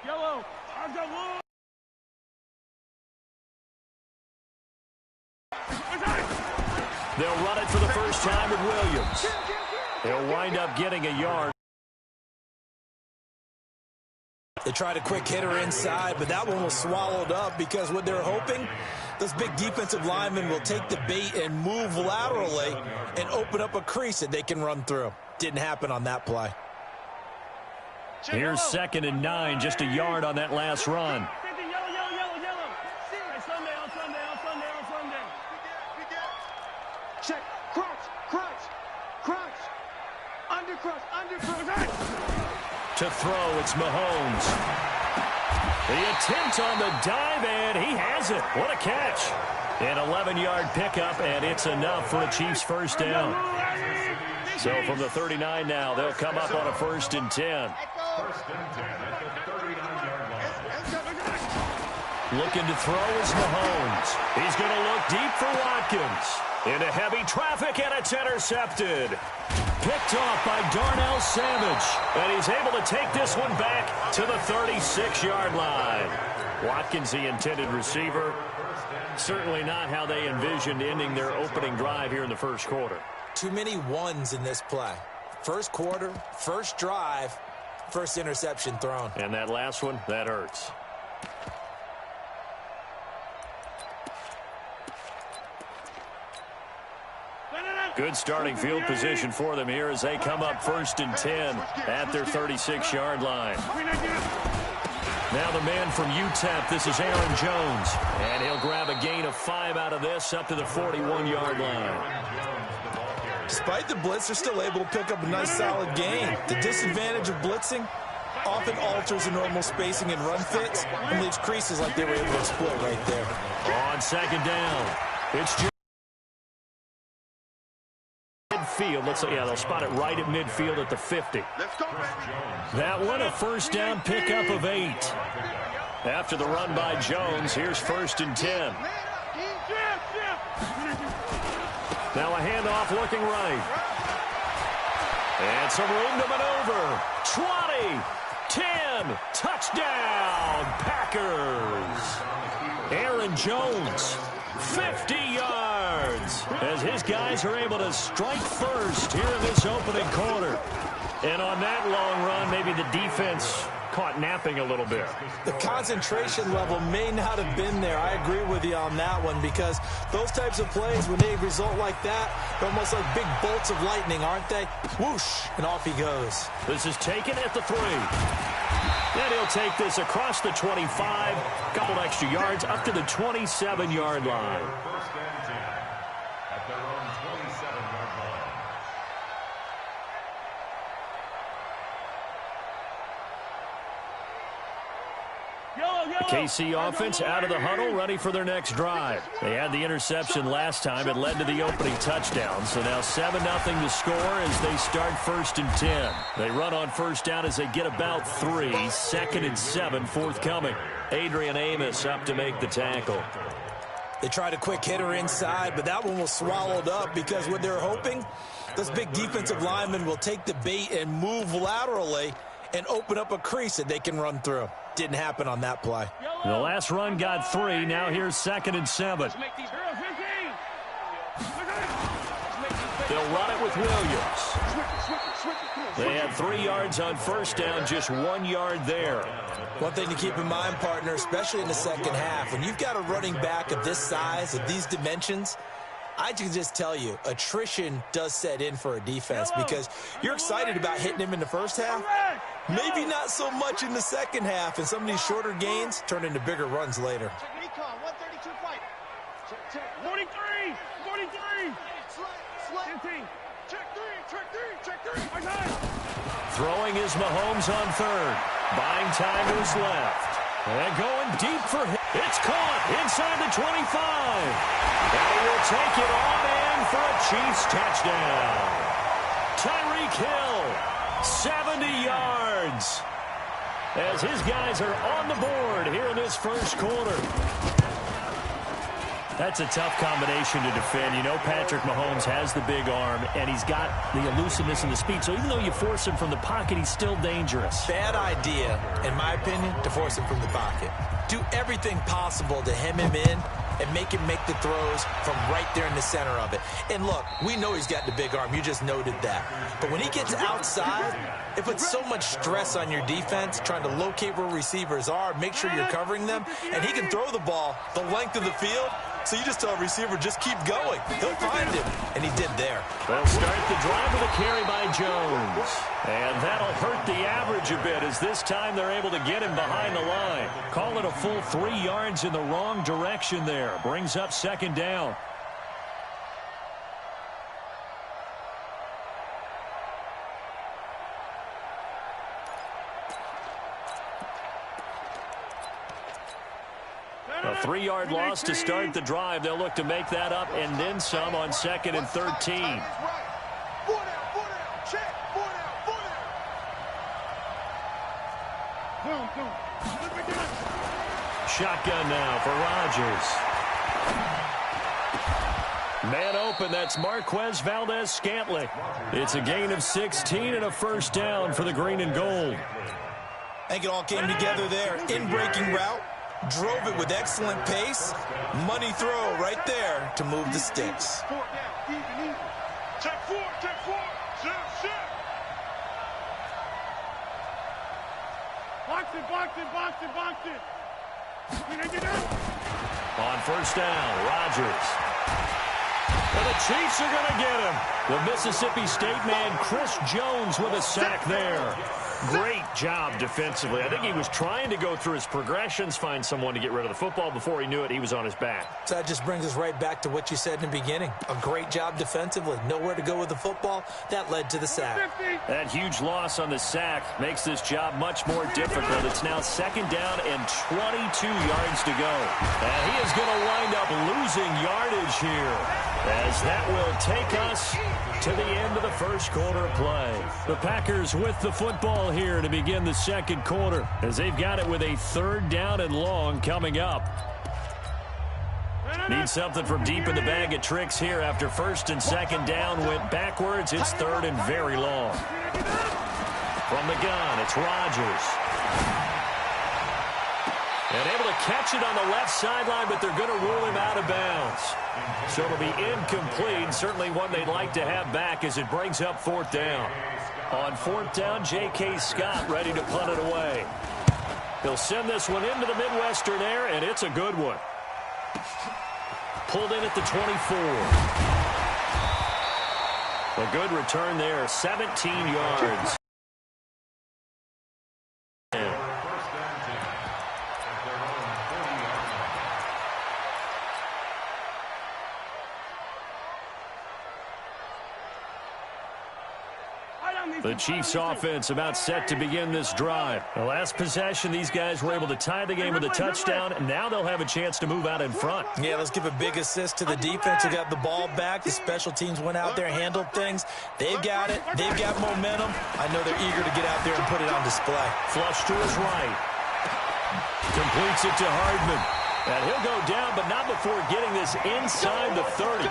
Yellow. They'll run it for the first time with Williams. He'll wind up getting a yard. They tried a quick hitter inside, but that one was swallowed up because what they're hoping, those big defensive linemen will take the bait and move laterally and open up a crease that they can run through. Didn't happen on that play. Here's 2nd and 9, just a yard on that last run. Check, crunch, under crunch. To throw, it's Mahomes. The attempt on the dive, and he has it. What a catch. An 11-yard pickup, and it's enough for a Chiefs first down. So from the 39 now, they'll come up on a 1st and 10. Looking to throw is Mahomes. He's going to look deep for Watkins. Into heavy traffic, and it's intercepted. Picked off by Darnell Savage. And he's able to take this one back to the 36-yard line. Watkins, the intended receiver. Certainly not how they envisioned ending their opening drive here in the first quarter. Too many ones in this play. First quarter, first drive, first interception thrown. And that last one, that hurts. Good starting field position for them here as they come up 1st and 10 at their 36-yard line. Now the man from UTEP, this is Aaron Jones. And he'll grab a gain of 5 out of this up to the 41-yard line. Despite the blitz, they're still able to pick up a nice solid gain. The disadvantage of blitzing often alters the normal spacing and run fits and leaves creases like they were able to exploit right there. On 2nd down, it's midfield. Let's say, yeah, they'll spot it right at midfield at the 50. That one, a first down pickup of 8. After the run by Jones, here's 1st and 10. Now a handoff looking right. And some room to maneuver. 20, 10, touchdown, Packers. Aaron Jones, 50 yards, as his guys are able to strike first here in this opening quarter. And on that long run, maybe the defense caught napping a little bit. The concentration level may not have been there. I agree with you on that one, because those types of plays, when they result like that, they're almost like big bolts of lightning, aren't they? Whoosh, and off he goes. This is taken at the 3. Then he'll take this across the 25, a couple extra yards, up to the 27-yard line. The KC offense out of the huddle, ready for their next drive. They had the interception last time. It led to the opening touchdown. So now 7-0 to score as they start 1st and 10. They run on first down as they get about 3. 2nd and 7 forthcoming. Adrian Amos up to make the tackle. They tried a quick hitter inside, but that one was swallowed up because what they're hoping, those big defensive linemen will take the bait and move laterally and open up a crease that they can run through. Didn't happen on that play. The last run got 3. Now here's 2nd and 7. They'll run it with Williams. They had 3 yards on first down, just 1 yard there. One thing to keep in mind, partner, especially in the second half, when you've got a running back of this size, of these dimensions, I can just tell you, attrition does set in for a defense because you're excited about hitting him in the first half. Maybe not so much in the second half, and some of these shorter gains turn into bigger runs later. 43. 15. Throwing is Mahomes on 3rd. Buying time to his left. And going deep for him. It's caught inside the 25. And he will take it on in for a Chiefs touchdown. Tyreek Hill, 70 yards. As his guys are on the board here in this first quarter. That's a tough combination to defend. You know Patrick Mahomes has the big arm, and he's got the elusiveness and the speed. So even though you force him from the pocket, he's still dangerous. Bad idea, in my opinion, to force him from the pocket. Do everything possible to hem him in and make him make the throws from right there in the center of it. And look, we know he's got the big arm. You just noted that. But when he gets outside, it puts so much stress on your defense trying to locate where receivers are, make sure you're covering them, and he can throw the ball the length of the field. So you just tell a receiver, just keep going. He'll find him, and he did there. They'll start the drive with a carry by Jones. And that'll hurt the average a bit as this time they're able to get him behind the line. Call it a full 3 yards in the wrong direction there. Brings up second down. A 3-yard loss to start the drive. They'll look to make that up and then some on 2nd and 13. Shotgun now for Rodgers. Man open, that's Marquez Valdez-Scantling. It's a gain of 16 and a first down for the green and gold. I think it all came together there. In-breaking route. Drove it with excellent pace. Money throw right there to move the sticks. Check four. Box it. On first down, Rodgers. And the Chiefs are going to get him. The Mississippi State man, Chris Jones, with a sack there. Great job defensively. I think he was trying to go through his progressions, find someone to get rid of the football. Before he knew it, he was on his back. So that just brings us right back to what you said in the beginning. A great job defensively. Nowhere to go with the football. That led to the sack. That huge loss on the sack makes this job much more difficult. It's now second down and 22 yards to go. And he is going to wind up losing yardage here, as that will take us to the end of the first quarter of play. The Packers with the football here to begin the second quarter, as they've got it with a 3rd down and long coming up. Need something from deep in the bag of tricks here after 1st and 2nd down went backwards. It's 3rd and very long. From the gun, it's Rodgers. And able to catch it on the left sideline, but they're going to rule him out of bounds. So it'll be incomplete. Certainly one they'd like to have back as it brings up 4th down. On 4th down, J.K. Scott ready to punt it away. He'll send this one into the Midwestern air, and it's a good one. Pulled in at the 24. A good return there, 17 yards. The Chiefs offense about set to begin this drive. The last possession, these guys were able to tie the game with a touchdown, and now they'll have a chance to move out in front. Yeah, let's give a big assist to the defense who got the ball back. The special teams went out there, handled things. They've got it. They've got momentum. I know they're eager to get out there and put it on display. Flush to his right. Completes it to Hardman. And he'll go down, but not before getting this inside the 30.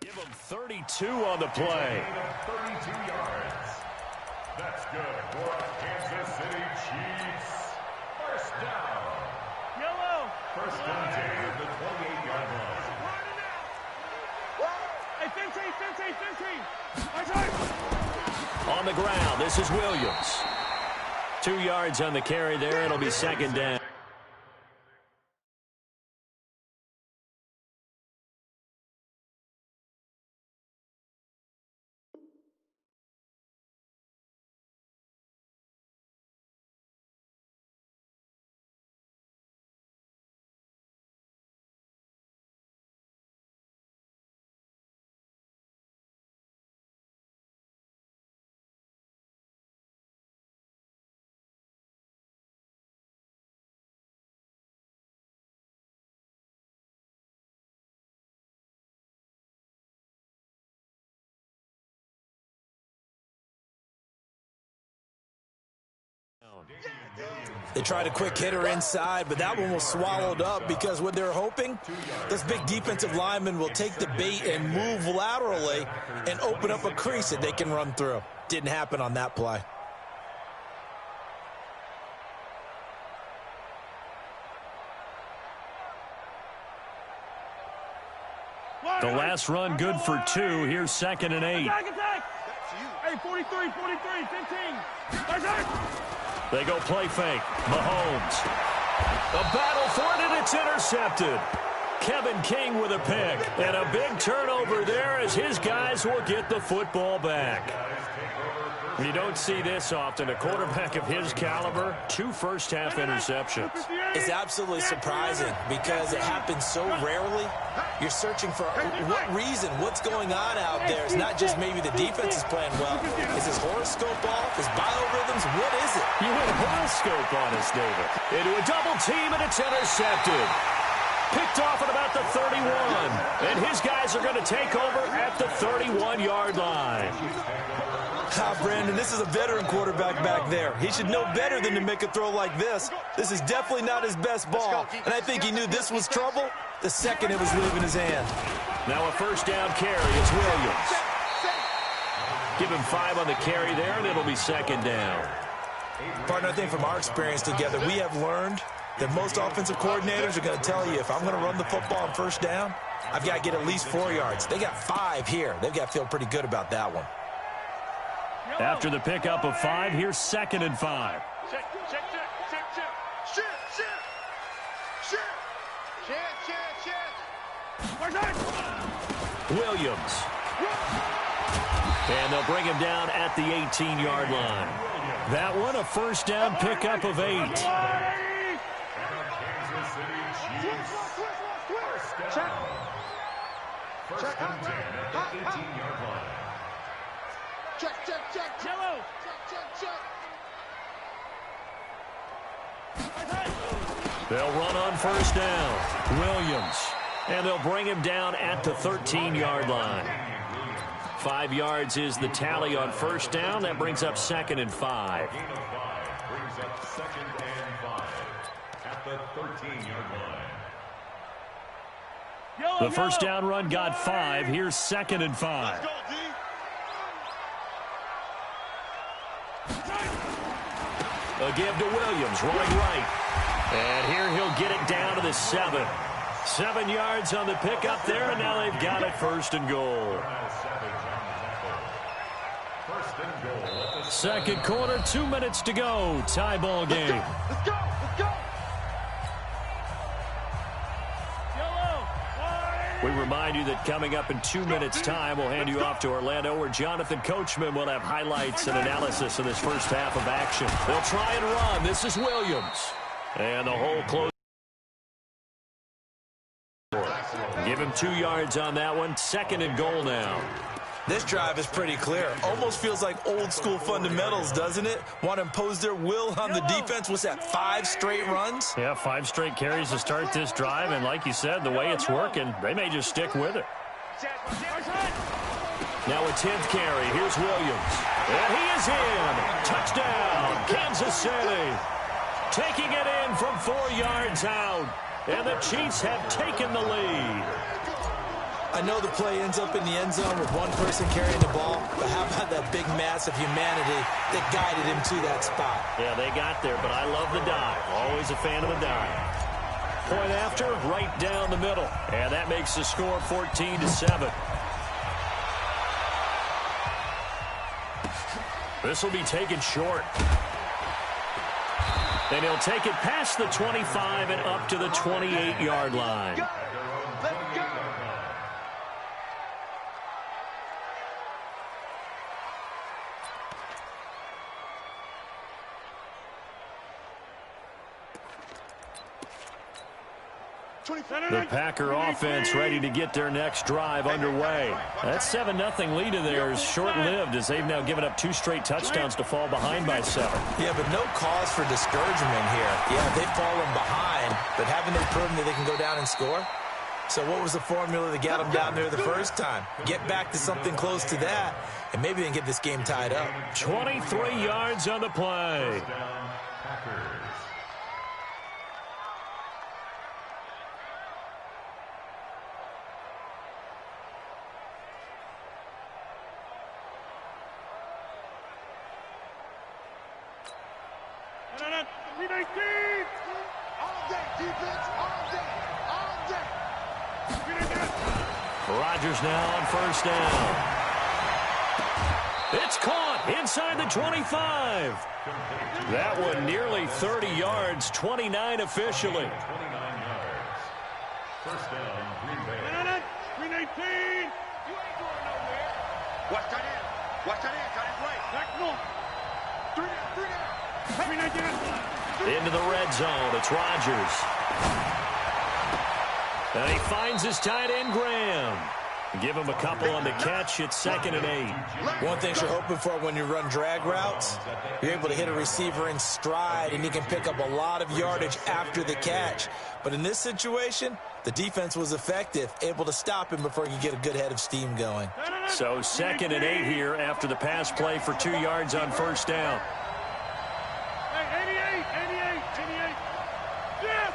Give him 32 on the play. 32 yards. That's good for Kansas City Chiefs. First down. Yellow. First and 10 at the 28-yard line. Hey, Finty. On the ground, this is Williams. 2 yards on the carry there. It'll be second down. They tried a quick hitter inside, but that one was swallowed up because what they're hoping, those big defensive linemen will take the bait and move laterally and open up a crease that they can run through. Didn't happen on that play. The last run good for 2. Here's 2nd and 8. Attack, attack. Hey, 43, 15. They go play fake. Mahomes. A battle for it, and it's intercepted. Kevin King with a pick. And a big turnover there as his guys will get the football back. You don't see this often. A quarterback of his caliber, 2 first-half interceptions. It's absolutely surprising because it happens so rarely. You're searching for what reason, what's going on out there. It's not just maybe the defense is playing well. Is his horoscope off? His biorhythms? What is it? You went horoscope on us, David. Into a double team, and it's intercepted. Picked off at about the 31. And his guys are going to take over at the 31-yard line. Brandon, this is a veteran quarterback back there. He should know better than to make a throw like this. This is definitely not his best ball, and I think he knew this was trouble the second it was leaving his hand. Now a first down carry. It's Williams. Give him 5 on the carry there, and it'll be 2nd down. Partner, I think from our experience together, we have learned that most offensive coordinators are going to tell you, if I'm going to run the football on first down, I've got to get at least 4 yards. They got 5 here. They've got to feel pretty good about that one. After the pickup of 5, here's 2nd and 5. Check. Williams. And they'll bring him down at the 18-yard line. That one, a first down pickup of 8. Kansas City Chiefs. First down. First and 10 at the 18-yard line. Check. Yellow. They'll run on first down. Williams. And they'll bring him down at the 13-yard line. 5 yards is the tally on first down. That brings up 2nd and 5. Gain of 5 brings up 2nd and 5 at the 13-yard line. The first down run got 5. Here's 2nd and 5. A give to Williams, running right. And here he'll get it down to the 7. 7 yards on the pickup there, and now they've got it 1st and goal. Second quarter, 2 minutes to go. Tie ball game. Let's go. We remind you that coming up in 2 minutes' time, we'll hand you off to Orlando, where Jonathan Coachman will have highlights and analysis of this first half of action. They'll try and run. This is Williams. And the hole close. Give him 2 yards on that one. 2nd and goal now. This drive is pretty clear. Almost feels like old school fundamentals, doesn't it? Want to impose their will on the defense. What's that, 5 straight runs? Yeah, 5 straight carries to start this drive. And like you said, the way it's working, they may just stick with it. Now a 10th carry. Here's Williams. And he is in. Touchdown, Kansas City. Taking it in from 4 yards out. And the Chiefs have taken the lead. I know the play ends up in the end zone with one person carrying the ball, but how about that big mass of humanity that guided him to that spot? Yeah, they got there, but I love the dive. Always a fan of the dive. Point after, right down the middle. And that makes the score 14-7. This will be taken short. And he'll take it past the 25 and up to the 28-yard line. The Packer offense ready to get their next drive underway. That 7-0 lead of theirs short-lived as they've now given up 2 straight touchdowns to fall behind by 7. Yeah, but no cause for discouragement here. Yeah, they've fallen behind, but haven't they proven that they can go down and score? So what was the formula that got them down there the first time? Get back to something close to that, and maybe they can get this game tied up. 23 yards on the play. Packers. 319. All day, defense, all day, all day. Rodgers now on first down. It's caught inside the 25. That one nearly 30 yards, 29 officially. 29 yards. First down, Green Bay. 319. You ain't going nowhere. Watch that in. Watch that in. Got it right. Back north. 319. Into the red zone. It's Rodgers. And he finds his tight end, Graham. Give him a couple on the catch. It's 2nd and 8. One thing you're hoping for when you run drag routes, you're able to hit a receiver in stride, and he can pick up a lot of yardage after the catch. But in this situation, the defense was effective, able to stop him before he could get a good head of steam going. So 2nd and 8 here after the pass play for 2 yards on first down. Hey, 88. Yeah.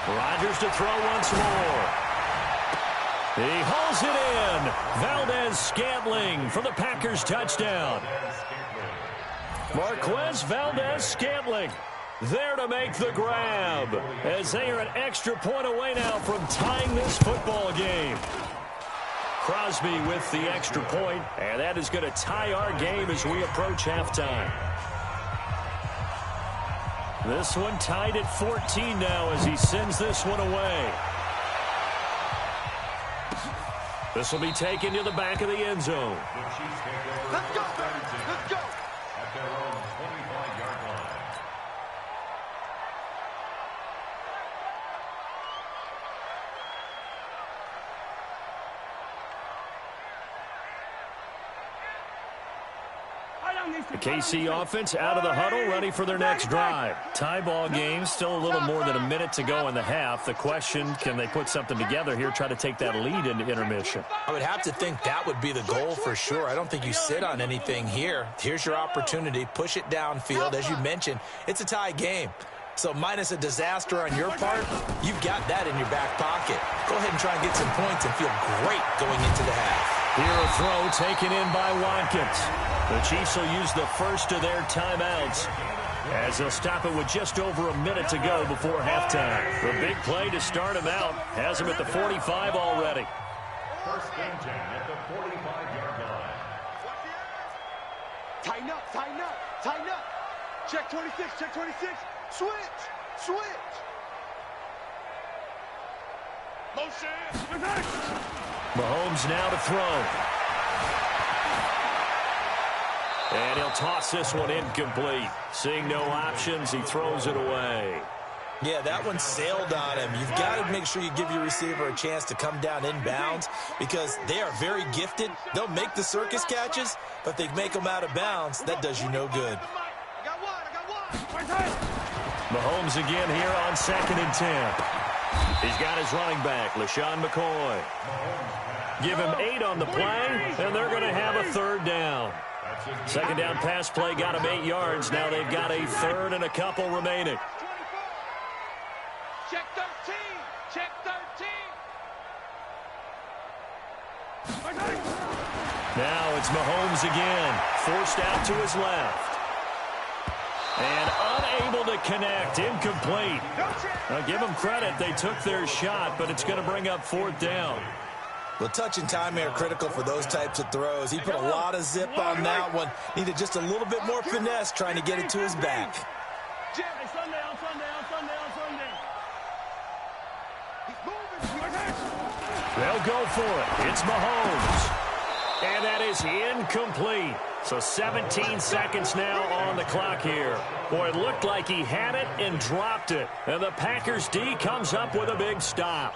Rodgers to throw once more. He hauls it in. Valdez-Scantling for the Packers touchdown. Marquez Valdez-Scantling there to make the grab as they are an extra point away now from tying this football game. Crosby with the extra point, and that is going to tie our game as we approach halftime. This one tied at 14 now as he sends this one away. This will be taken to the back of the end zone. Let's go. Let's go. At their own 25-yard line. The KC offense out of the huddle, ready for their next drive. Tie ball game, still a little more than a minute to go in the half. The question, can they put something together here, try to take that lead into intermission? I would have to think that would be the goal for sure. I don't think you sit on anything here. Here's your opportunity. Push it downfield. As you mentioned, it's a tie game. So minus a disaster on your part, you've got that in your back pocket. Go ahead and try and get some points and feel great going into the half. Here a throw taken in by Watkins. The Chiefs will use the first of their timeouts as they'll stop it with just over a minute to go before halftime. The big play to start him out has him at the 45 already. First and 10 at the 45-yard line. Tighten up, tighten up, tighten up. Check 26, check 26. Switch, switch. Motion. Mahomes now to throw. And he'll toss this one incomplete. Seeing no options, he throws it away. Yeah, that one sailed on him. You've got to make sure you give your receiver a chance to come down inbounds because they are very gifted. They'll make the circus catches, but if they make them out of bounds, that does you no good. I got one. Mahomes again here on 2nd and 10. He's got his running back, LaShawn McCoy. Give him 8 on the play, and they're going to have a third down. Second down pass play got him 8 yards. Now they've got a third and a couple remaining. Check 13, check 13. Now it's Mahomes again, forced out to his left. And unable to connect, incomplete. Now give them credit, they took their shot, but it's going to bring up 4th down. Well, touch and time are critical for those types of throws. He put a lot of zip on that one. Needed just a little bit more finesse trying to get it to his back. They'll go for it. It's Mahomes. And that is incomplete. So 17 seconds now on the clock here. Boy, it looked like he had it and dropped it. And the Packers D comes up with a big stop.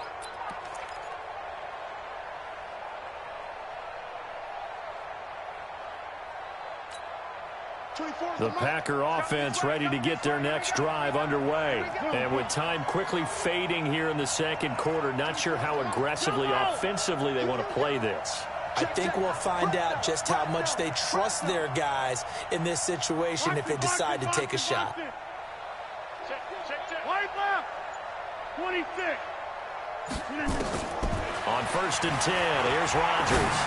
The Packer offense ready to get their next drive underway. And with time quickly fading here in the second quarter, not sure how aggressively, offensively they want to play this. I think we'll find out just how much they trust their guys in this situation if they decide to take a shot. Right left. 26. On 1st and 10, here's Rodgers.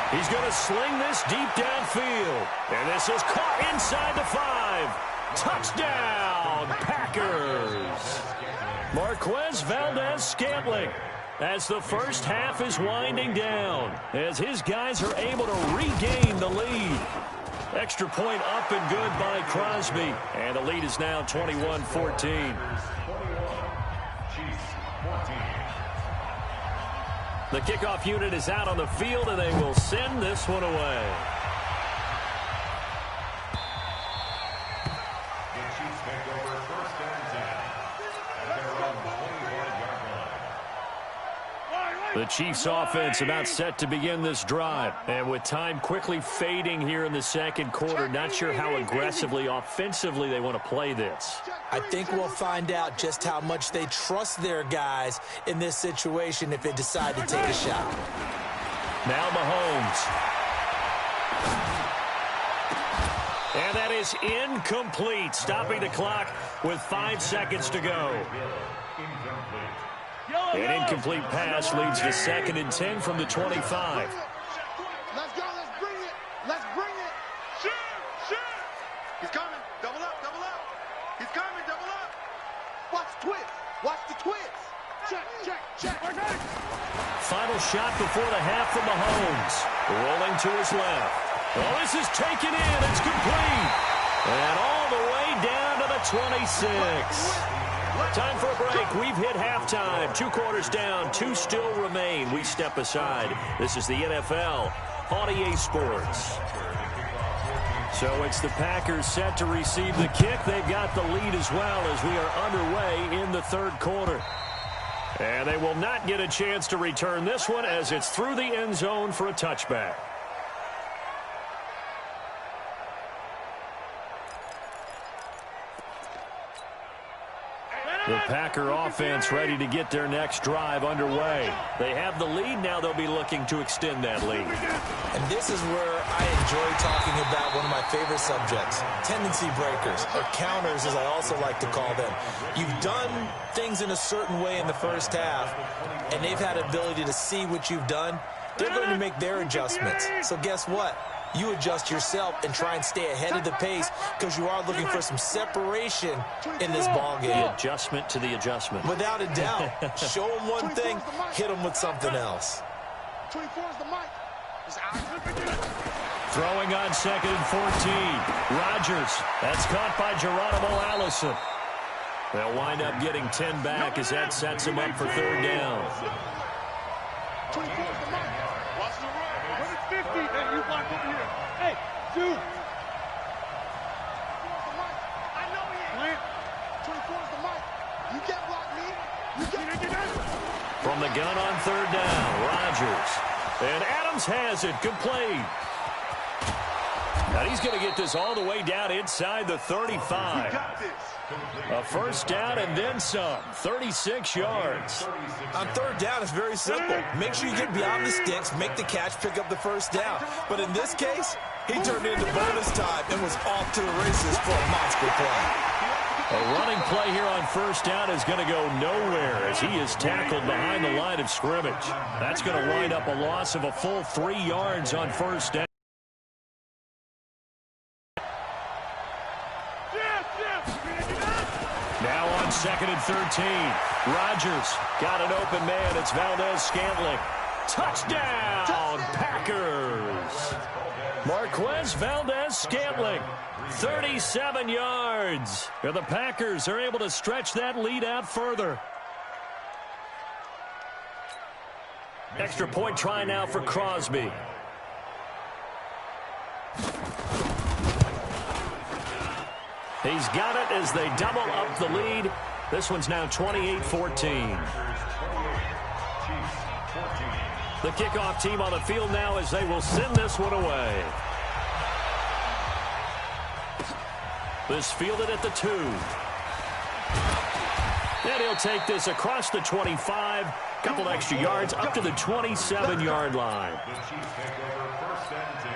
He's going to sling this deep downfield. And this is caught inside the 5. Touchdown, Packers. Marquez Valdez-Scantling, as the first half is winding down, as his guys are able to regain the lead. Extra point up and good by Crosby, and the lead is now 21-14. The kickoff unit is out on the field, and they will send this one away. The Chiefs offense about set to begin this drive. And with time quickly fading here in the second quarter, not sure how aggressively, offensively they want to play this. I think we'll find out just how much they trust their guys in this situation if they decide to take a shot. Now Mahomes. And that is incomplete, stopping the clock with 5 seconds to go. An incomplete pass leads to 2nd and 10 from the 25. Let's go. Let's bring it. Let's bring it. Shoot. He's coming. Double up. He's coming. Double up. Watch the twist. Watch the twist. Check. Final shot before the half from Mahomes. Rolling to his left. Oh, this is taken in. It's complete. And all the way down to the 26. Time for a break. We've hit halftime. 2 quarters down. 2 still remain. We step aside. This is the NFL on EA Sports. So it's the Packers set to receive the kick. They've got the lead as well as we are underway in the 3rd quarter. And they will not get a chance to return this one as it's through the end zone for a touchback. The Packer offense ready to get their next drive underway. They have the lead. Now they'll be looking to extend that lead. And this is where I enjoy talking about one of my favorite subjects, tendency breakers, or counters as I also like to call them. You've done things in a certain way in the first half, and they've had ability to see what you've done. They're going to make their adjustments. So guess what? You adjust yourself and try and stay ahead of the pace because you are looking for some separation in this ball game. The adjustment to the adjustment. Without a doubt. Show them one thing, hit them with something else. 24 is the mic. Throwing on 2nd and 14. Rodgers. That's caught by Geronimo Allison. They'll wind up getting 10 back as that sets him up for 3rd down. 24 is the mic. Watch the run. 50. Hey, you block over here. Hey, dude. 24 is the mic. You can't block me. From the gun on 3rd down, Rodgers. And Adams has it complete. Now he's going to get this all the way down inside the 35. A 1st down and then some. 36 yards. On 3rd down, it's very simple. Make sure you get beyond the sticks, make the catch, pick up the 1st down. But in this case, he turned it into bonus time and was off to the races for a monster play. A running play here on 1st down is going to go nowhere as he is tackled behind the line of scrimmage. That's going to wind up a loss of a full 3 yards on 1st down. Now on 2nd and 13. Rodgers got an open man. It's Valdez-Scantling. Touchdown, Packers. Marquez Valdez-Scantling, 37 yards. And the Packers are able to stretch that lead out further. Extra point try now for Crosby. He's got it as they double up the lead. This one's now 28-14. The kickoff team on the field now as they will send this one away. This fielded at the 2. And he'll take this across the 25. Couple extra yards up to the 27-yard line. The Chiefs take over 1st and 10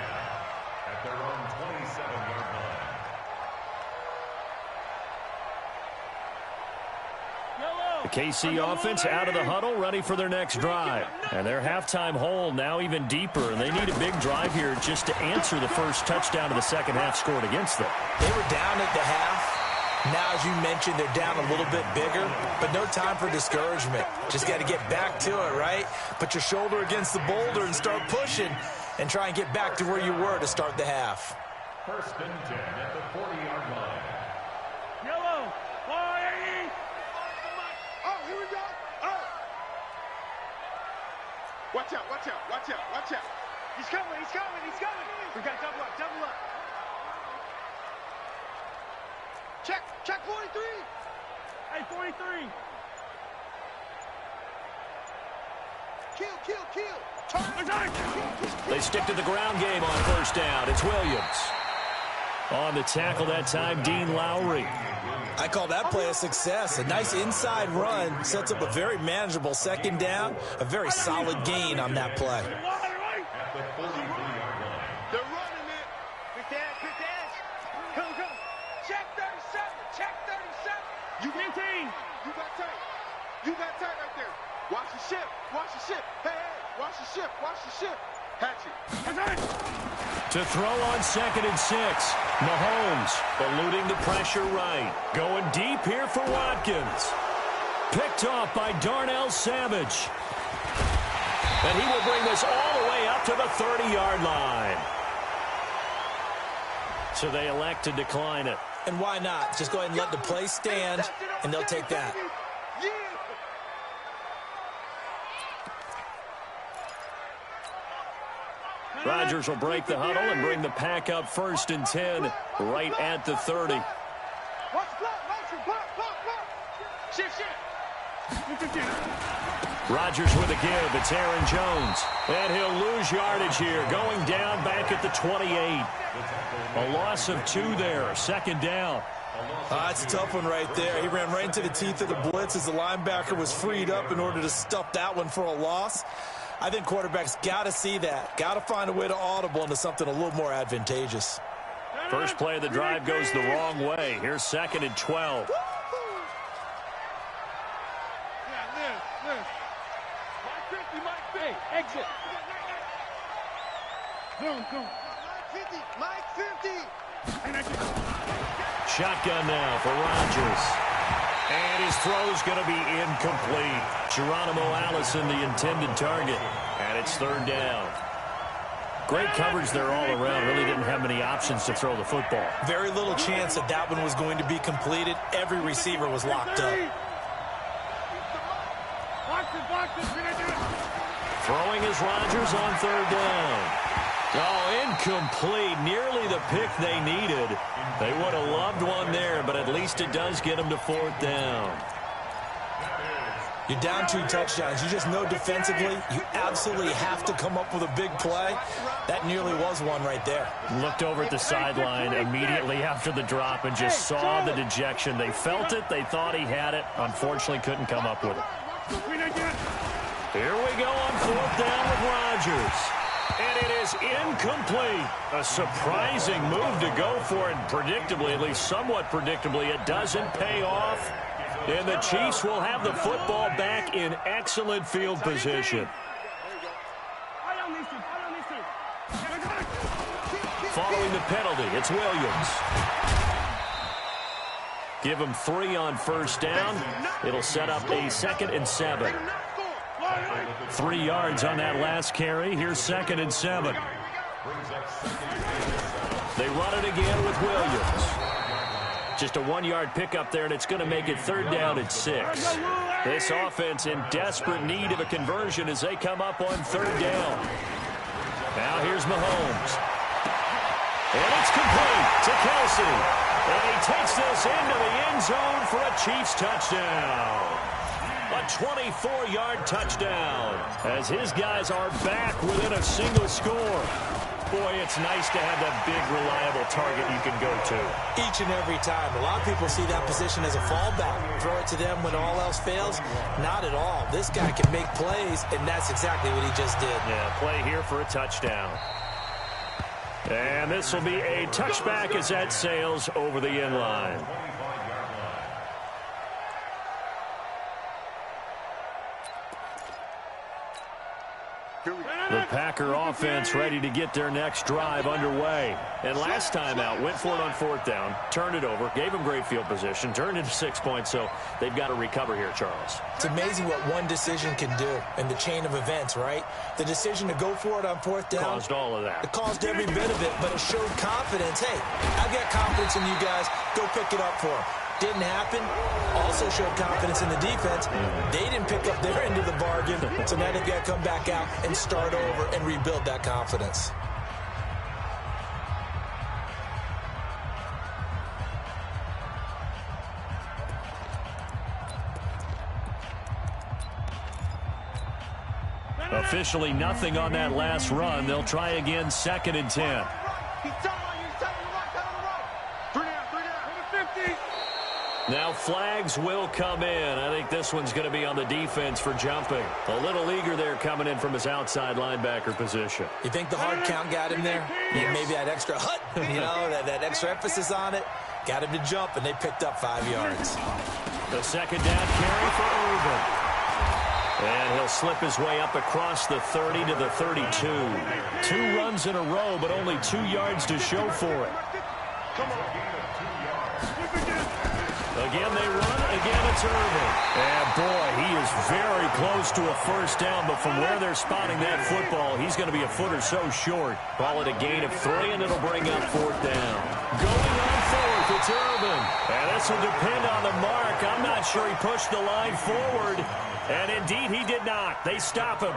at their own 27-yard line. The KC offense out of the huddle, ready for their next drive. And their halftime hole now even deeper, and they need a big drive here just to answer the first touchdown of the second half scored against them. They were down at the half. Now, as you mentioned, they're down a little bit bigger, but no time for discouragement. Just got to get back to it, right? Put your shoulder against the boulder and start pushing and try and get back to where you were to start the half. First and 10 at the 40-yard line. Yellow. Oh, here we go. Oh. Watch out, watch out, watch out, watch out. He's coming, he's coming, he's coming. We got double up, double up. Check 43. Hey, 43. Kill. Turn. They stick to the ground game on first down. It's Williams. On the tackle that time, Dean Lowry. I call that play a success. A nice inside run sets up a very manageable second down, a very solid gain on that play. At the 43-yard line. They're running it. Quick dash. Come. Check 37. Check 37. You maintain. You got tight. You got tight right there. Watch the ship. Watch the ship. Hey, watch the ship. Watch the ship. Hatchet. To throw on second and 6. Mahomes eluding the pressure right. Going deep here for Watkins. Picked off by Darnell Savage. And he will bring this all the way up to the 30-yard line. So they elect to decline it. And why not? Just go ahead and let the play stand, and they'll take that. Rodgers will break the huddle and bring the pack up first and 10 right at the 30. Watch block. Shift. Rodgers with a give. It's Aaron Jones. And he'll lose yardage here. Going down back at the 28. A loss of 2 there. Second down. That's a tough one right there. He ran right into the teeth of the blitz as the linebacker was freed up in order to stuff that one for a loss. I think quarterbacks got to see that. Got to find a way to audible into something a little more advantageous. First play of the drive goes the wrong way. Here's second and 12. Hey, exit. Go. Mike 50. Shotgun now for Rodgers. And his throw's going to be incomplete. Geronimo Allison, the intended target. And it's third down. Great coverage there all around. Really didn't have many options to throw the football. Very little chance that that one was going to be completed. Every receiver was locked up. Throwing is Rodgers on third down. Oh, incomplete. Nearly the pick they needed. They would have loved one there, but at least it does get them to fourth down. You're down 2 touchdowns. You just know defensively you absolutely have to come up with a big play. That nearly was one right there. Looked over at the sideline immediately after the drop and just saw the dejection. They felt it. They thought he had it. Unfortunately, couldn't come up with it. Here we go on fourth down with Rodgers. And it is incomplete. A surprising move to go for it. Predictably, at least somewhat predictably, it doesn't pay off. And the Chiefs will have the football back in excellent field position. Following the penalty, it's Williams. Give him 3 on first down. It'll set up a second and 7. 3 yards on that last carry. Here's second and 7. They run it again with Williams. Just a 1-yard pickup there, and it's going to make it third down and 6. This offense in desperate need of a conversion as they come up on third down. Now here's Mahomes. And it's complete to Kelsey. And he takes this into the end zone for a Chiefs touchdown. A 24-yard touchdown as his guys are back within a single score. Boy, it's nice to have that big, reliable target you can go to. Each and every time. A lot of people see that position as a fallback. Throw it to them when all else fails. Not at all. This guy can make plays, and that's exactly what he just did. Yeah, play here for a touchdown. And this will be a touchback as that sails over the end line. The The Packer offense ready to get their next drive underway. And last time out, went for it on 4th down, turned it over, gave them great field position, turned into 6 points, so they've got to recover here, Charles. It's amazing what one decision can do in the chain of events, right? The decision to go for it on 4th down. Caused all of that. It caused every bit of it, but it showed confidence. Hey, I've got confidence in you guys. Go pick it up for them. Didn't happen. Also showed confidence in the defense. They didn't pick up their end of the bargain, so now they've got to come back out and start over and rebuild that confidence. Officially nothing on that last run. They'll try again, 2nd and 10. Now flags will come in. I think this one's going to be on the defense for jumping. A little eager there coming in from his outside linebacker position. You think the hard count got him there? Yeah, maybe that extra that extra emphasis on it. Got him to jump, and they picked up 5 yards. The 2nd down carry for Irvin. And he'll slip his way up across the 30 to the 32. 2 runs in a row, but only 2 yards to show for it. Again, they run. Again, it's Irvin. And, boy, he is very close to a 1st down, but from where they're spotting that football, he's going to be a foot or so short. Call it a gain of 3, and it'll bring up 4th down. Going on 4th, it's Irvin. And this will depend on the mark. I'm not sure he pushed the line forward. And, indeed, he did not. They stop him.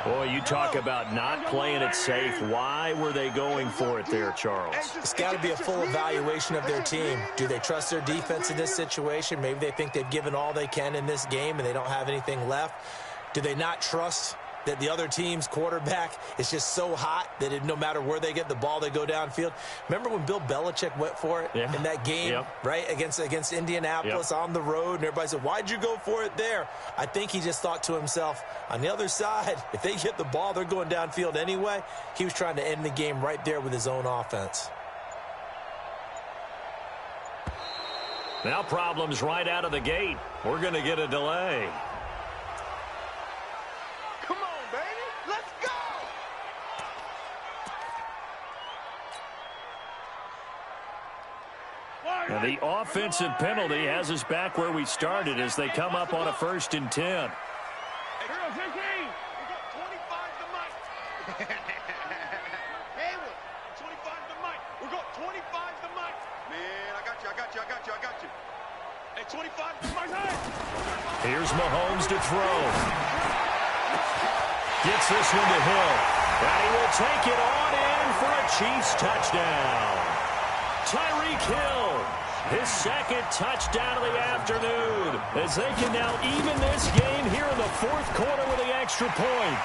Boy, you talk about not playing it safe. Why were they going for it there, Charles? It's got to be a full evaluation of their team. Do they trust their defense in this situation? Maybe they think they've given all they can in this game and they don't have anything left. Do they not trust that the other team's quarterback is just so hot that no matter where they get the ball, they go downfield? Remember when Bill Belichick went for it in that game, right, against Indianapolis on the road, and everybody said, why'd you go for it there? I think he just thought to himself, on the other side, if they get the ball, they're going downfield anyway. He was trying to end the game right there with his own offense. Now problems right out of the gate. We're going to get a delay. And the offensive penalty has us back where we started as they come up on a 1st and 10. Hey, we got 25 to Mike. Hey, 25 to Mike. We got 25 to Mike. Man, I got you. Hey, 25 to Mike. Here's Mahomes to throw. Gets this one to Hill. And he will take it on in for a Chiefs touchdown. Tyreek Hill. His 2nd touchdown of the afternoon as they can now even this game here in the 4th quarter with the extra point.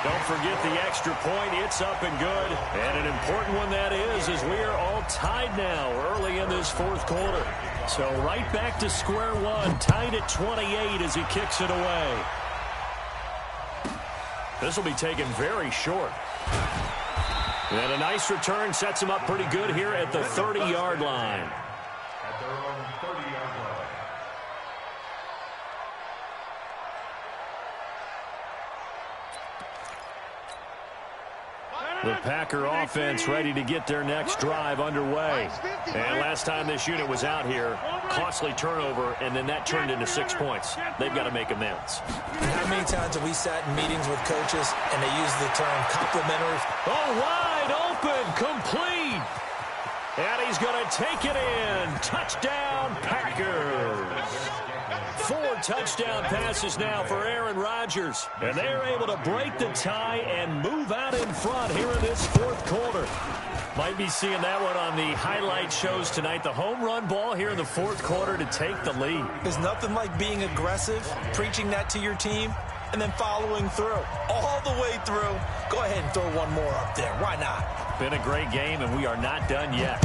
Don't forget the extra point. It's up and good. And an important one that is as we are all tied now early in this 4th quarter. So right back to square one, tied at 28 as he kicks it away. This will be taken very short. And a nice return sets him up pretty good here at the 30-yard line. At their own 30-yard line. The Packer offense ready to get their next drive underway. And last time this unit was out here, costly turnover, and then that turned into 6 points. They've got to make amends. How many times have we sat in meetings with coaches and they use the term complimentary? Oh, wide open, complete. And he's going to take it in. Touchdown, Packers. 4 touchdown passes now for Aaron Rodgers. And they're able to break the tie and move out in front here in this 4th quarter. Might be seeing that one on the highlight shows tonight. The home run ball here in the 4th quarter to take the lead. There's nothing like being aggressive, preaching that to your team, and then following through. All the way through. Go ahead and throw one more up there. Why not? Been a great game, and we are not done yet.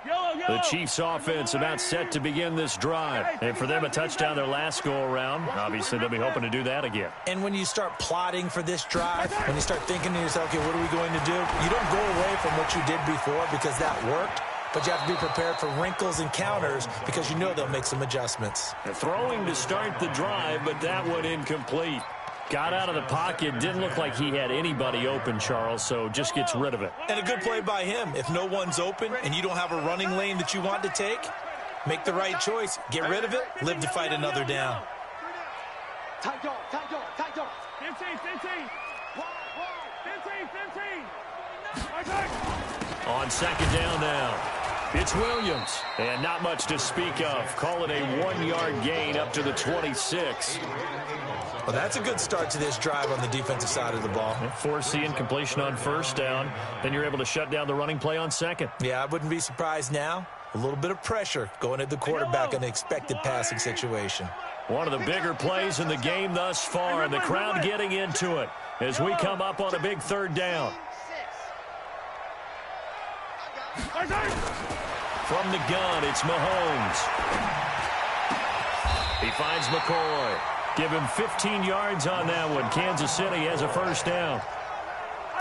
The Chiefs offense about set to begin this drive. And for them, a touchdown their last go-around. Obviously, they'll be hoping to do that again. And when you start plotting for this drive, when you start thinking to yourself, okay, what are we going to do? You don't go away from what you did before because that worked. But you have to be prepared for wrinkles and counters because you know they'll make some adjustments. Throwing to start the drive, but that one incomplete. Got out of the pocket. Didn't look like he had anybody open, Charles, so just gets rid of it. And a good play by him. If no one's open and you don't have a running lane that you want to take, make the right choice. Get rid of it. Live to fight another down. Tight dog, tight dog, tight dog. 15, 15. 15. On second down now, it's Williams. And not much to speak of. Call it a 1-yard gain up to the 26. Well, that's a good start to this drive on the defensive side of the ball. Force the incompletion on first down. Then you're able to shut down the running play on second. Yeah, I wouldn't be surprised now. A little bit of pressure going at the quarterback in the expected passing situation. One of the bigger plays in the game thus far, and the crowd getting into it as we come up on a big third down. From the gun, it's Mahomes. He finds McCoy. Give him 15 yards on that one. Kansas City has a first down.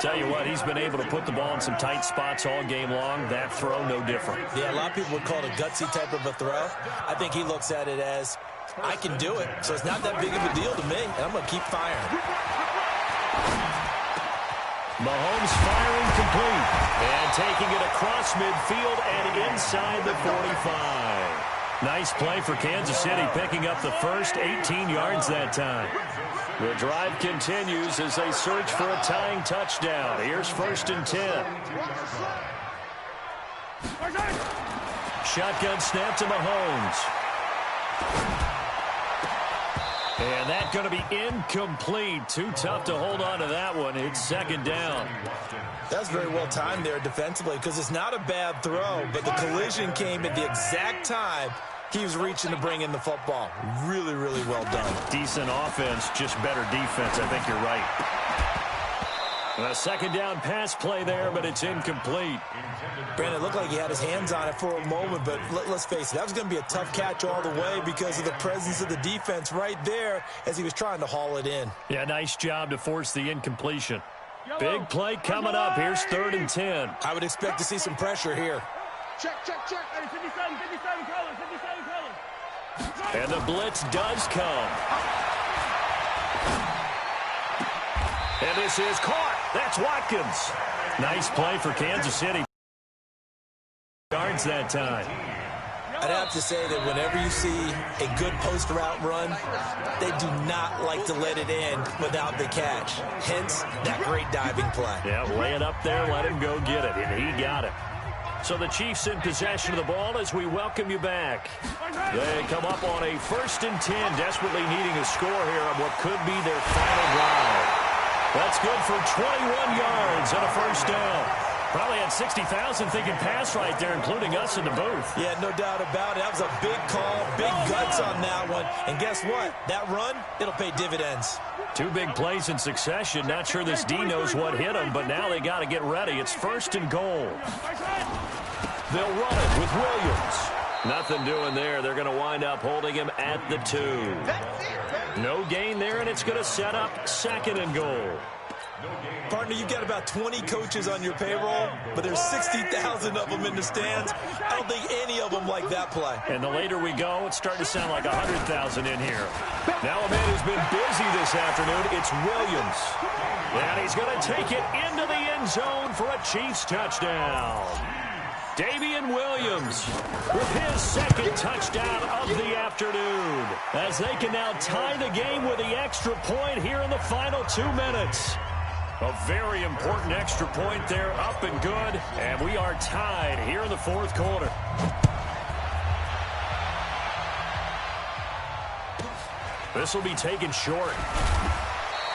Tell you what, he's been able to put the ball in some tight spots all game long. That throw, no different. Yeah, a lot of people would call it a gutsy type of a throw. I think he looks at it as, I can do it, so it's not that big of a deal to me, and I'm going to keep firing. Mahomes firing complete. And taking it across midfield and inside the 45. Nice play for Kansas City, picking up the first 18 yards that time. The drive continues as they search for a tying touchdown. Here's first and 10. Shotgun snap to Mahomes. And that's going to be incomplete. Too tough to hold on to that one. It's second down. That's very well timed there defensively because it's not a bad throw, but the collision came at the exact time he was reaching to bring in the football. Really, really well done. Decent offense, just better defense. I think you're right. A second down pass play there, but it's incomplete. Brandon, it looked like he had his hands on it for a moment, but let's face it, that was going to be a tough catch all the way because of the presence of the defense right there as he was trying to haul it in. Yeah, nice job to force the incompletion. Big play coming up. Here's third and 10. I would expect to see some pressure here. Check. Hey, 57 colors, 57 colors. And the blitz does come. And this is caught. That's Watkins. Nice play for Kansas City. Yards that time. I'd have to say that whenever you see a good post route run, they do not like to let it end without the catch. Hence, that great diving play. Yeah, lay it up there, let him go get it, and he got it. So the Chiefs in possession of the ball as we welcome you back. They come up on a first and 10, desperately needing a score here on what could be their final drive. That's good for 21 yards and a first down. Probably had 60,000 thinking pass right there, including us in the booth. Yeah, no doubt about it. That was a big call, big guts on that one. And guess what? That run, it'll pay dividends. Two big plays in succession. Not sure this D knows what hit him, but now they got to get ready. It's first and goal. They'll run it with Williams. Nothing doing there. They're going to wind up holding him at the 2. No gain there, and it's going to set up second and goal. Partner, you've got about 20 coaches on your payroll, but there's 60,000 of them in the stands. I don't think any of them like that play. And the later we go, it's starting to sound like 100,000 in here. Now a man who's been busy this afternoon, it's Williams. And he's going to take it into the end zone for a Chiefs touchdown. Damian Williams with his second touchdown of the afternoon, as they can now tie the game with the extra point here in the final 2 minutes. A very important extra point there, up and good, and we are tied here in the fourth quarter. This will be taken short.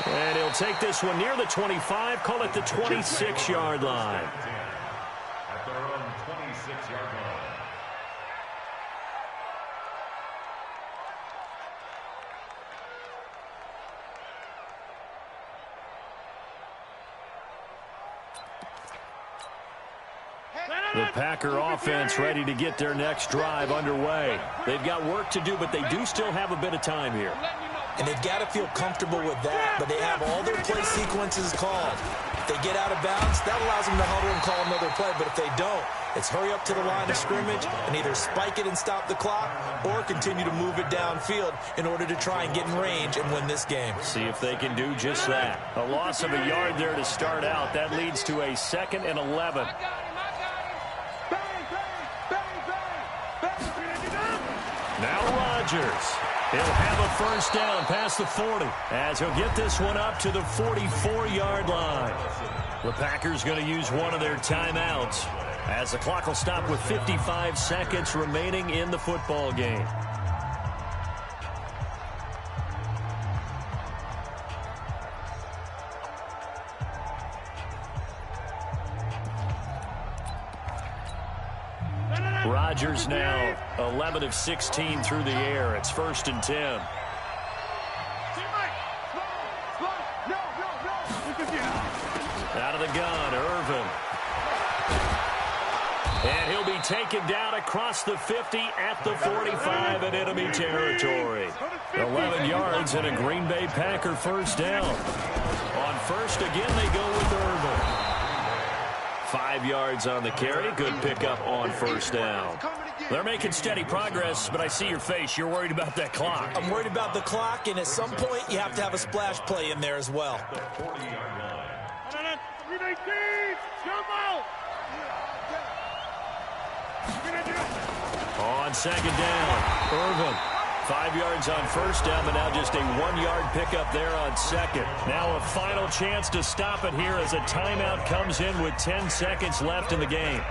And he'll take this one near the 25, call it the 26-yard line. At their own 26-yard line. Hey, The Packer offense ready to get their next drive underway. They've got work to do, but they do still have a bit of time here. And they've got to feel comfortable with that, but they have all their play sequences called. If they get out of bounds, that allows them to huddle and call another play, but if they don't, it's hurry up to the line of scrimmage and either spike it and stop the clock or continue to move it downfield in order to try and get in range and win this game. See if they can do just that. A loss of a yard there to start out. That leads to a 2nd and 11. Now Rodgers. He'll have a first down past the 40 as he'll get this one up to the 44-yard line. The Packers going to use one of their timeouts as the clock will stop with 55 seconds remaining in the football game. Rodgers now 11 of 16 through the air. It's 1st and 10. Out of the gun, Irvin. And he'll be taken down across the 50 at the 45 in enemy territory. 11 yards and a Green Bay Packer first down. On first again, they go with Irvin. 5 yards on the carry. Good pickup on first down. They're making steady progress, but I see your face. You're worried about that clock. I'm worried about the clock, and at some point, you have to have a splash play in there as well. On second down, Irvin. 5 yards on first down, but now just a 1-yard pickup there on second. Now a final chance to stop it here as a timeout comes in with 10 seconds left in the game.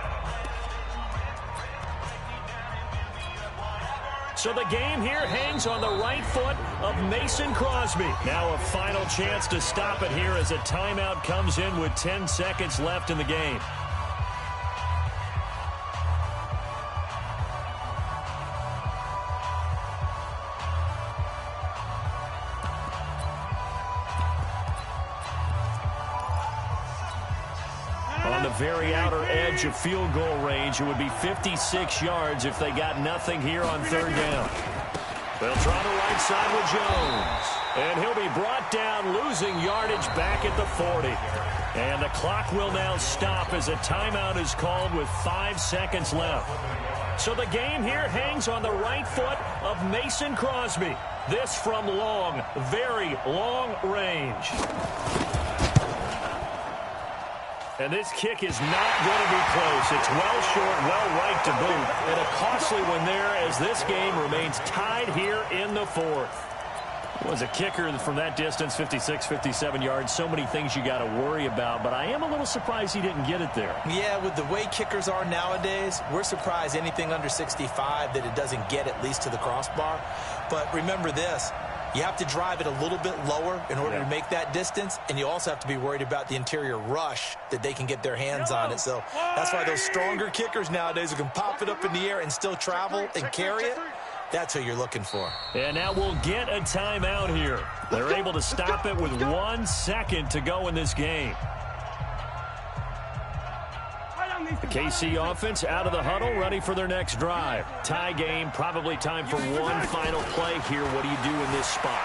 So the game here hangs on the right foot of Mason Crosby. Now a final chance to stop it here as a timeout comes in with 10 seconds left in the game. Very outer edge of field goal range. It would be 56 yards if they got nothing here on third down. They'll try the right side with Jones. And he'll be brought down, losing yardage back at the 40. And the clock will now stop as a timeout is called with 5 seconds left. So the game here hangs on the right foot of Mason Crosby. This from long, very long range. And this kick is not going to be close. It's well short, well right to boot. And a costly one there as this game remains tied here in the fourth. Was a kicker from that distance, 56, 57 yards. So many things you got to worry about, but I am a little surprised he didn't get it there. Yeah, with the way kickers are nowadays, we're surprised anything under 65 that it doesn't get at least to the crossbar. But remember this. You have to drive it a little bit lower in order to make that distance, and you also have to be worried about the interior rush that they can get their hands on it. So that's why those stronger kickers nowadays who can pop it up in the air and still travel and carry it, that's who you're looking for. And now we'll get a timeout here. They're able to stop it with 1 second to go in this game. The KC offense out of the huddle, ready for their next drive. Tie game, probably time for one final play here. What do you do in this spot?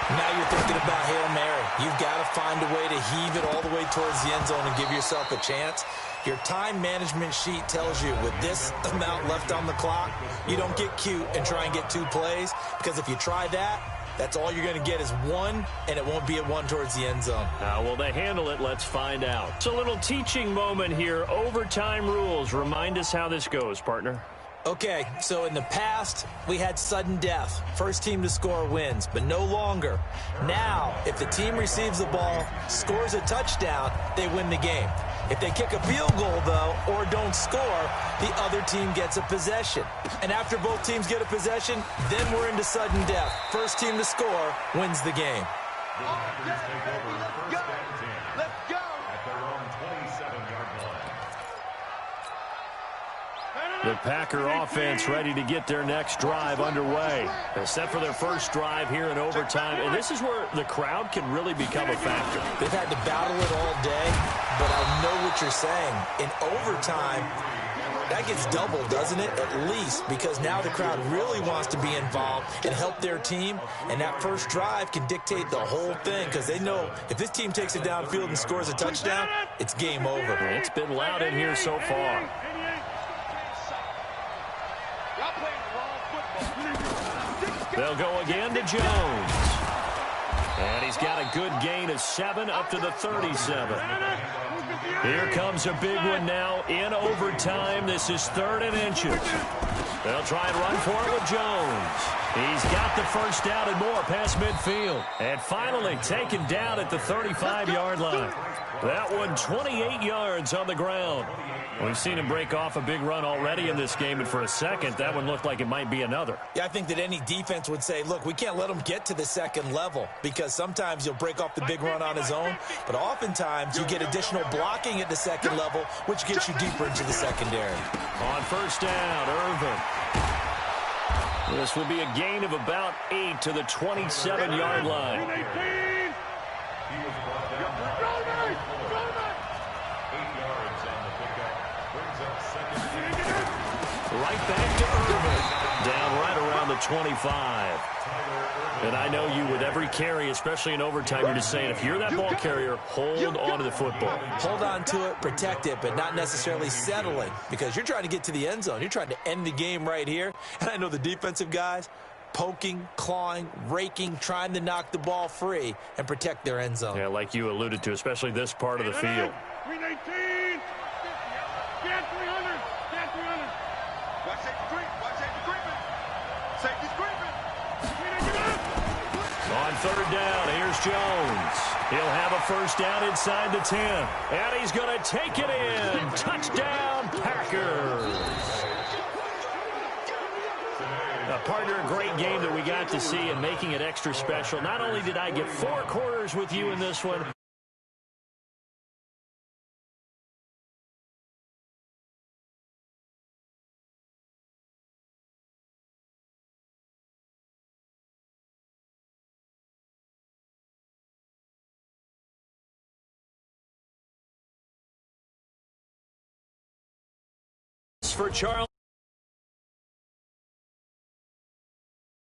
Now you're thinking about Hail Mary. You've got to find a way to heave it all the way towards the end zone and give yourself a chance. Your time management sheet tells you with this amount left on the clock, you don't get cute and try and get 2 plays, because if you try that, that's all you're going to get is 1, and it won't be a 1 towards the end zone. How will they handle it? Let's find out. It's a little teaching moment here. Overtime rules. Remind us how this goes, partner. Okay, so in the past, we had sudden death. First team to score wins, but no longer. Now, if the team receives the ball, scores a touchdown, they win the game. If they kick a field goal, though, or don't score, the other team gets a possession. And after both teams get a possession, then we're into sudden death. First team to score wins the game. Let's go! Let's go! At their own 27-yard line. The Packer offense ready to get their next drive underway. They're set for their first drive here in overtime, and this is where the crowd can really become a factor. They've had to battle it all day, but I know what you're saying. In overtime, that gets doubled, doesn't it? At least, because now the crowd really wants to be involved and help their team, and that first drive can dictate the whole thing because they know if this team takes it downfield and scores a touchdown, it's game over. It's been loud in here so far. They'll go again to Jones. And he's got a good gain of 7 up to the 37. Here comes a big one now in overtime. This is 3rd and inches. They'll try and run for it with Jones. He's got the first down and more past midfield. And finally taken down at the 35-yard line. That one 28 yards on the ground. We've seen him break off a big run already in this game, and for a second, that one looked like it might be another. Yeah, I think that any defense would say, look, we can't let him get to the second level because sometimes he'll break off the big run on his own, but oftentimes you get additional blocking at the second level, which gets you deeper into the secondary. On first down, Irvin. This will be a gain of about 8 to the 27-yard line. Right back to Irvin. Down right around the 25. And I know you with every carry, especially in overtime, you're just saying if you're that ball carrier, hold on to the football. Hold on to it, protect it, but not necessarily settling because you're trying to get to the end zone. You're trying to end the game right here. And I know the defensive guys poking, clawing, raking, trying to knock the ball free and protect their end zone. Yeah, like you alluded to, especially this part of the field. 319. Get 300. Get 300. Watch safety creep. Watch safety creeping. Safety's creeping. On 3rd down, here's Jones. He'll have a first down inside the 10. And he's going to take it in. Touchdown, Packers. Partner, a great game that we got to see and making it extra special. Not only did I get 4 quarters with you in this one, for Charles.